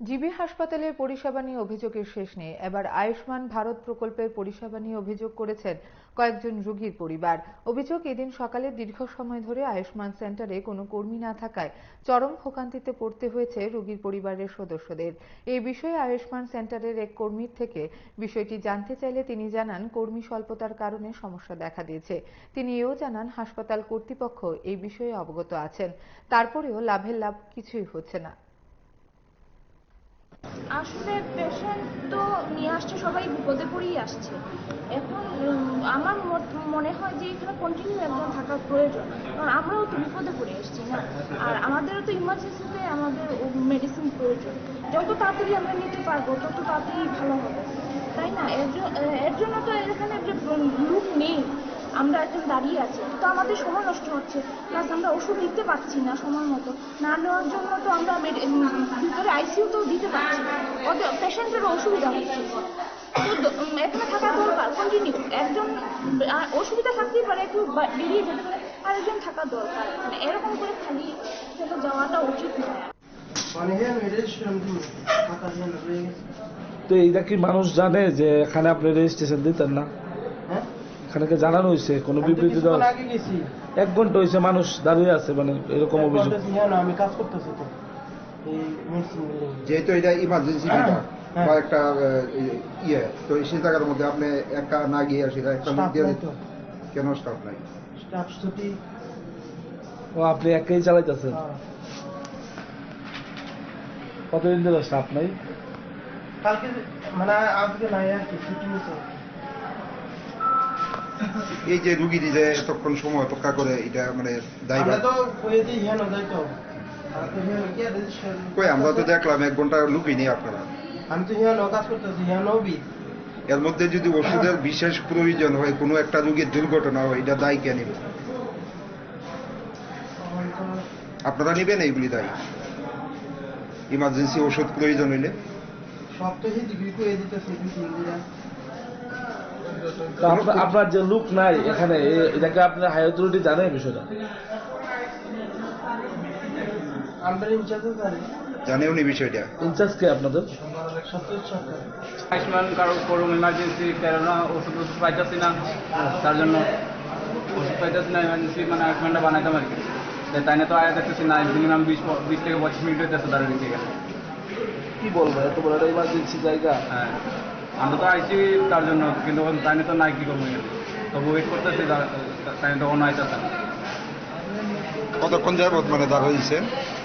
GB হাসপাতালের পরিষেবা নিয়ে অভিযোগের শেষ নেই। এবার আয়ুষ্মান ভারত প্রকল্পের পরিষেবা নিয়ে অভিযোগ করেছেন কয়েকজন রোগীর পরিবার। অভিযোগ, এদিন সকালে দীর্ঘ সময় ধরে আয়ুষ্মান সেন্টারে কোনো কর্মী না থাকায় চরম ভোগান্তিতে পড়তে হয়েছে রোগীর পরিবারের সদস্যদের। এই বিষয়ে আয়ুষ্মান সেন্টারের এক কর্মীর থেকে বিষয়টি জানতে চাইলে তিনি জানান, কর্মী স্বল্পতার কারণে সমস্যা দেখা দিয়েছে। তিনি এও জানান, হাসপাতাল কর্তৃপক্ষ এই বিষয়ে অবগত আছেন, তারপরেও লাভের লাভ কিছুই হচ্ছে না। আসলে পেশেন্ট তো নিয়ে আসছে, সবাই বিপদে পড়েই আসছে। এখন আমার মনে হয় যে এখানে কন্টিনিউ একজন থাকার প্রয়োজন, কারণ আমরাও তো বিপদে পড়ে এসেছি না। আর আমাদেরও তো ইমার্জেন্সিতে আমাদের মেডিসিন প্রয়োজন। যত তাড়াতাড়ি আমরা নিতে পারবো তত তাড়াতাড়ি ভালো হবে, তাই না? এর জন্য তো এখানে যে লোক নেই, আমরা এখন দাঁড়িয়ে আছি, তো আমাদের সময় নষ্ট হচ্ছে, প্লাস আমরা ওষুধ দিতে পারছি না সময় মতো। না নেওয়ার জন্য তো আমরা ভিতরে আইসিইউতেও দিতে পারছি না, ওদের পেশেন্টেরও অসুবিধা হচ্ছে। তো এখানে থাকা দরকার কন্টিনিউ। একজন অসুবিধা থাকতেই পারে, একটু বেরিয়ে যেতে পারে, আরেকজন থাকা দরকার। মানে এরকম করে খালি চলে যাওয়াটা উচিত নয়। তো এইটা কি মানুষ জানে যে এখানে আপনি রেজিস্ট্রেশন দিতেন না? এখানে জানানো হয়েছে কোনো বিবৃতি দেওয়া? 1 ঘন্টা হয়েছে মানুষ দাঁড়িয়ে আছে, মানে এরকম অভিযোগ। আমি কাজ করতেছি তো যেহেতু এটা ইমার্জেন্সি বা একটা ইয়ে, তো সেই জায়গার মধ্যে আপনি একা না গিয়ে সেটা একটা লোক দিয়ে দিত। কেন স্টাফ নাই? স্টাফ ছুটি। ও, আপনি একাই চালাইতেছেন? কতদিন ধরে স্টাফ নাই? কালকে মানে আজকে নাই আর কি, ছুটি নিয়েছে। এই যে রুগী যে এতক্ষণ সময় অপেক্ষা করে, এটা মানে দায়ভার তো কই যে হিয়ানো যাইতো। কই, আমরা তো দেখলাম 1 ঘন্টা লুকই নেই আপনারা। আমি তো হিয়ানো কাজ করতেছি, হিয়ানো বি। এর মধ্যে যদি ওষুধের বিশেষ প্রয়োজন হয়, কোনো একটা রোগীর দুর্ঘটনা হয়, এটা দায়ী কে নেবে? আপনারা নেবেন এইগুলি দায়ী? ইমার্জেন্সি ওষুধ প্রয়োজন হইলে সব তো সেই ডিগ্রি করে দিতেছে। আপনার যে লোক নাই এখানে, এটাকে আপনার হাই অথরিটি জানে বিষয়টা? আমরা ইনচার্জ জানেও নি বিষয়টা? ইনচার্জ কে আপনাদের? আয়ুষ্মান কারো করুন ইমার্জেন্সি, কেননা ওষুধ পাইতেছি না, তার জন্য ওষুধ পাইতেছি না, ইমার্জেন্সি মানে আয়ুষ্মানটা বানাইতাম আর কি। তাই না, তো আয়া দেখতেছি না, মিনিমাম 20 থেকে 25 মিনিট হইতেছে তারা দিতে গেলে। কি বলবো, এত বড় একটা ইমার্জেন্সি জায়গা। হ্যাঁ, আমরা তো আইসি তার জন্য, কিন্তু তাই না তো নাই, কি করবো, তবু ওয়েট করতেছি, তাই না তখন আইতেছে না। কতক্ষণ যাবত মানে দাঁড় হয়েছে?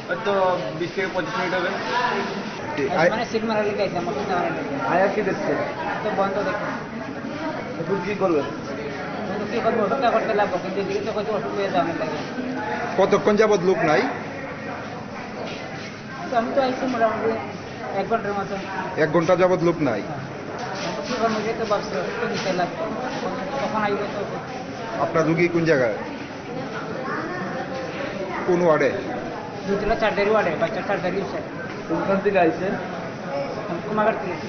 হয়তো 20 থেকে 25 মিনিট হবে। আয়া কি দেখছে? এখন কি করবেন? কতক্ষণ যাবত লোক নাই? আমি তো আইসি মোটামুটি 1 ঘন্টার মতো। 1 ঘন্টা যাবত লোক নাই? কি করবো, যেতে পারছো তো দিতে লাগবে, তখন আইবে তো। আপনার রুগী কোন জায়গায়, কোন ওয়ার্ডে? 2 থেকে 4 ওয়ার্ডে, বাচ্চা 4 কোনখান থেকে আইছেন? কুমারঘাট থেকে।